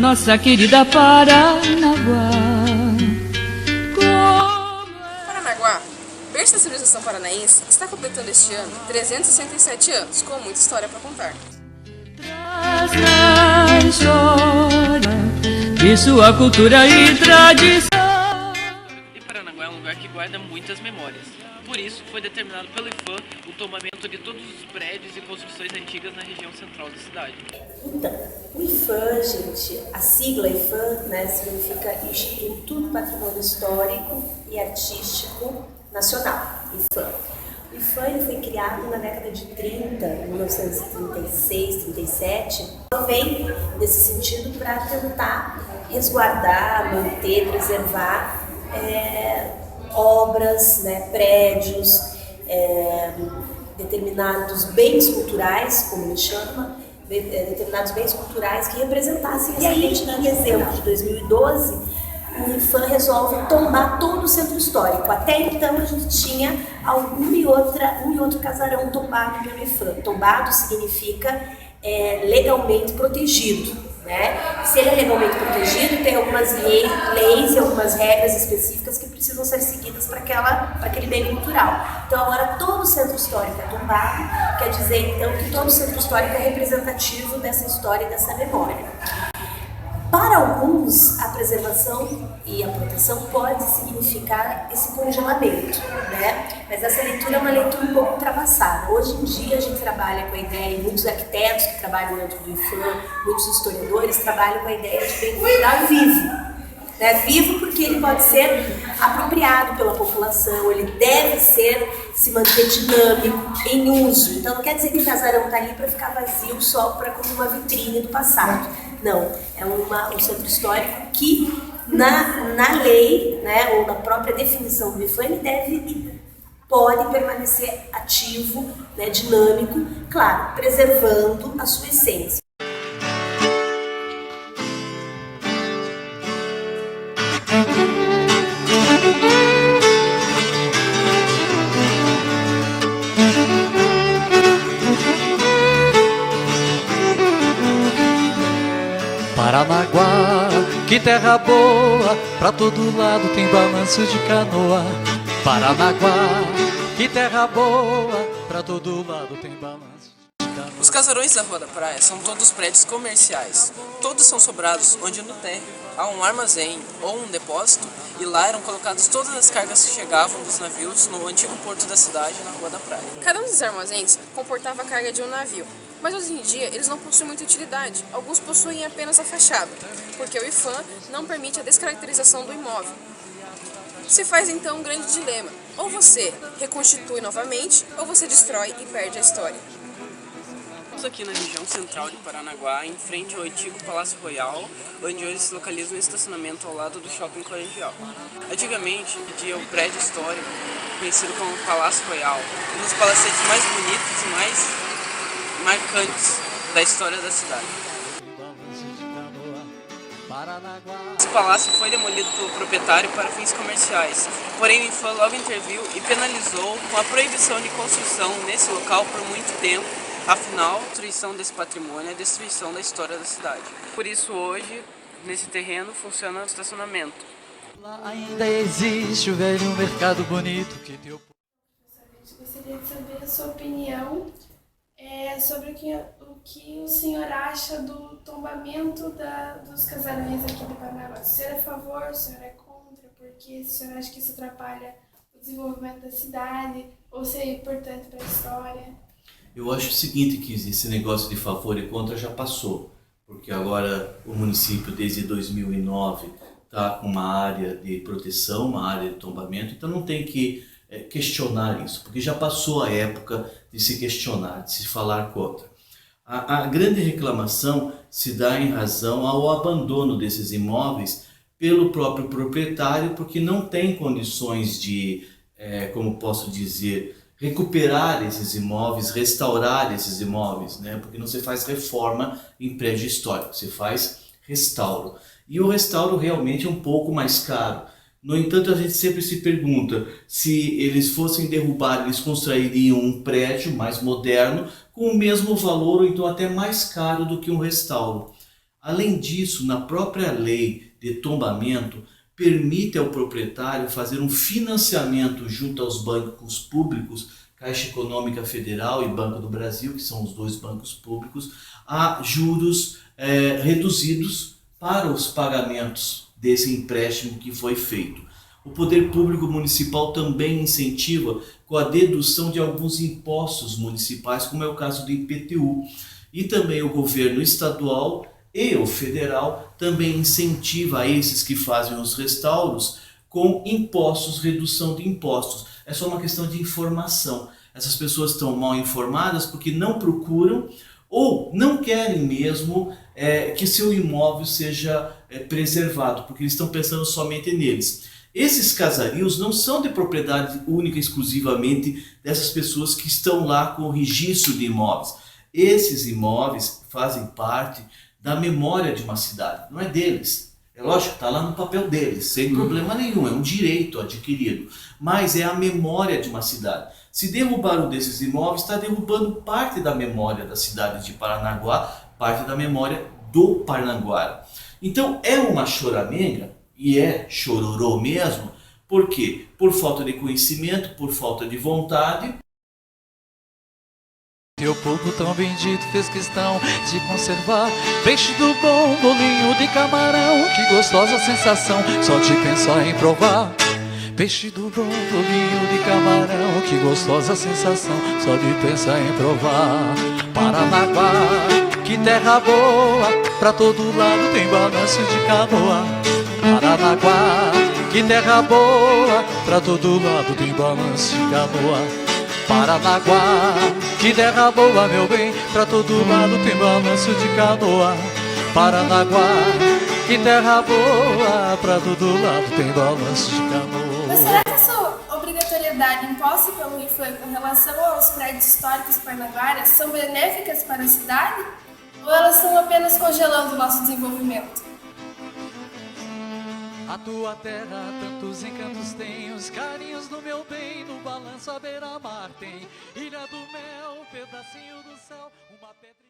nossa querida Paranaguá. Paranaguá, berço da civilização paranaense, está completando este ano 367 anos, com muita história para contar. Traz na história de sua cultura e tradição. E Paranaguá é um lugar que guarda muitas memórias. Por isso, foi determinado pelo IPHAN o tombamento de todos os prédios e construções antigas na região central da cidade. Então, o IPHAN, gente, a sigla IPHAN, né, significa Instituto do Patrimônio Histórico e Artístico Nacional, IPHAN. O IPHAN ele foi criado na década de 30, 1936, 37. Então vem nesse sentido para tentar resguardar, manter, preservar obras, né, prédios, determinados bens culturais, como ele chama, determinados bens culturais que representassem. E aí, em exemplo de 2012, o IPHAN resolve tombar todo o centro histórico. Até então a gente tinha um e outro casarão tombado pelo IPHAN. Tombado significa legalmente protegido. Né? Se ele é legalmente protegido, tem algumas leis e algumas regras específicas que precisam ser seguidas para aquele bem cultural. Então agora todo o centro histórico é tombado, quer dizer então que todo o centro histórico é representativo dessa história e dessa memória. Para alguns, a preservação e a proteção pode significar esse congelamento, né? Mas essa leitura é uma leitura um pouco ultrapassada. Hoje em dia a gente trabalha com a ideia, e muitos arquitetos que trabalham dentro do IPHAN, muitos historiadores trabalham com a ideia de bem cultural vivo. Né? Vivo porque ele pode ser apropriado pela população, ele deve se manter dinâmico, em uso. Então não quer dizer que o casarão está ali para ficar vazio só como uma vitrine do passado. Não, é um centro histórico que na lei, né, ou na própria definição do IPHAN, ele deve e pode permanecer ativo, né, dinâmico, claro, preservando a sua essência. Paranaguá, que terra boa, pra todo lado tem balanço de canoa. Paranaguá, que terra boa, pra todo lado tem balanço de canoa. Os casarões da Rua da Praia são todos prédios comerciais. Todos são sobrados onde no térreo há um armazém ou um depósito e lá eram colocadas todas as cargas que chegavam dos navios no antigo porto da cidade, na Rua da Praia. Cada um desses armazéns comportava a carga de um navio, mas hoje em dia eles não possuem muita utilidade. Alguns possuem apenas a fachada, porque o IPHAN não permite a descaracterização do imóvel. Se faz então um grande dilema: ou você reconstitui novamente, ou você destrói e perde a história. Estamos aqui na região central de Paranaguá, em frente ao antigo Palácio Royal, onde hoje se localiza um estacionamento ao lado do Shopping Colegial. Antigamente, existia o prédio histórico, conhecido como Palácio Royal, um dos palacetes mais bonitos e mais marcantes da história da cidade. Esse palácio foi demolido pelo proprietário para fins comerciais, porém o IPHAN logo interviu e penalizou com a proibição de construção nesse local por muito tempo. Afinal, a destruição desse patrimônio é a destruição da história da cidade. Por isso hoje, nesse terreno, funciona o estacionamento. Lá ainda existe o velho mercado bonito que deu. Gostaria de saber a sua opinião sobre o que o senhor acha do tombamento dos casarões aqui do Paranaguá. Se o senhor é a favor, o senhor é contra, porque o senhor acha que isso atrapalha o desenvolvimento da cidade, ou se é importante para a história? Eu acho o seguinte, que esse negócio de favor e contra já passou, porque agora o município desde 2009 está com uma área de proteção, uma área de tombamento, então não tem que questionar isso, porque já passou a época de se questionar, de se falar contra. A grande reclamação se dá em razão ao abandono desses imóveis pelo próprio proprietário, porque não tem condições de, como posso dizer, recuperar esses imóveis, restaurar esses imóveis, né? Porque não se faz reforma em prédio histórico, se faz restauro. E o restauro realmente é um pouco mais caro. No entanto, a gente sempre se pergunta se eles fossem derrubar, eles construiriam um prédio mais moderno com o mesmo valor ou então até mais caro do que um restauro. Além disso, na própria lei de tombamento, permite ao proprietário fazer um financiamento junto aos bancos públicos, Caixa Econômica Federal e Banco do Brasil, que são os dois bancos públicos, a juros reduzidos para os pagamentos desse empréstimo que foi feito. O poder público municipal também incentiva com a dedução de alguns impostos municipais, como é o caso do IPTU. E também o governo estadual e o federal também incentiva a esses que fazem os restauros com impostos, redução de impostos. É só uma questão de informação. Essas pessoas estão mal informadas porque não procuram ou não querem mesmo que seu imóvel seja preservado, porque eles estão pensando somente neles. Esses casarios não são de propriedade única exclusivamente dessas pessoas que estão lá com o registro de imóveis. Esses imóveis fazem parte da memória de uma cidade, não é deles. É lógico, está lá no papel deles, sem problema nenhum, é um direito adquirido. Mas é a memória de uma cidade. Se derrubar um desses imóveis, está derrubando parte da memória da cidade de Paranaguá, parte da memória do Parnaguara. Então é uma choraminga, e é chororô mesmo, por quê? Por falta de conhecimento, por falta de vontade. Teu povo tão bendito fez questão de conservar peixe do bom, bolinho de camarão. Que gostosa sensação, só de pensar em provar. Peixe do bom, bolinho de camarão. Que gostosa sensação, só de pensar em provar. Paranaguá, que terra boa, pra todo lado tem balanço de canoa. Paranaguá, que terra boa, pra todo lado tem balanço de canoa. Paranaguá, que terra boa, meu bem, pra todo lado tem balanço de canoa. Paranaguá, que terra boa, pra todo lado tem balanço de canoa. Mas será que essa obrigatoriedade imposta pelo IFAM com relação aos prédios históricos parnaguaras são benéficas para a cidade? Ou elas estão apenas congelando o nosso desenvolvimento? A tua terra tantos encantos tem, os carinhos do meu bem, no balanço à beira-mar tem Ilha do Mel, pedacinho do céu, uma pedra...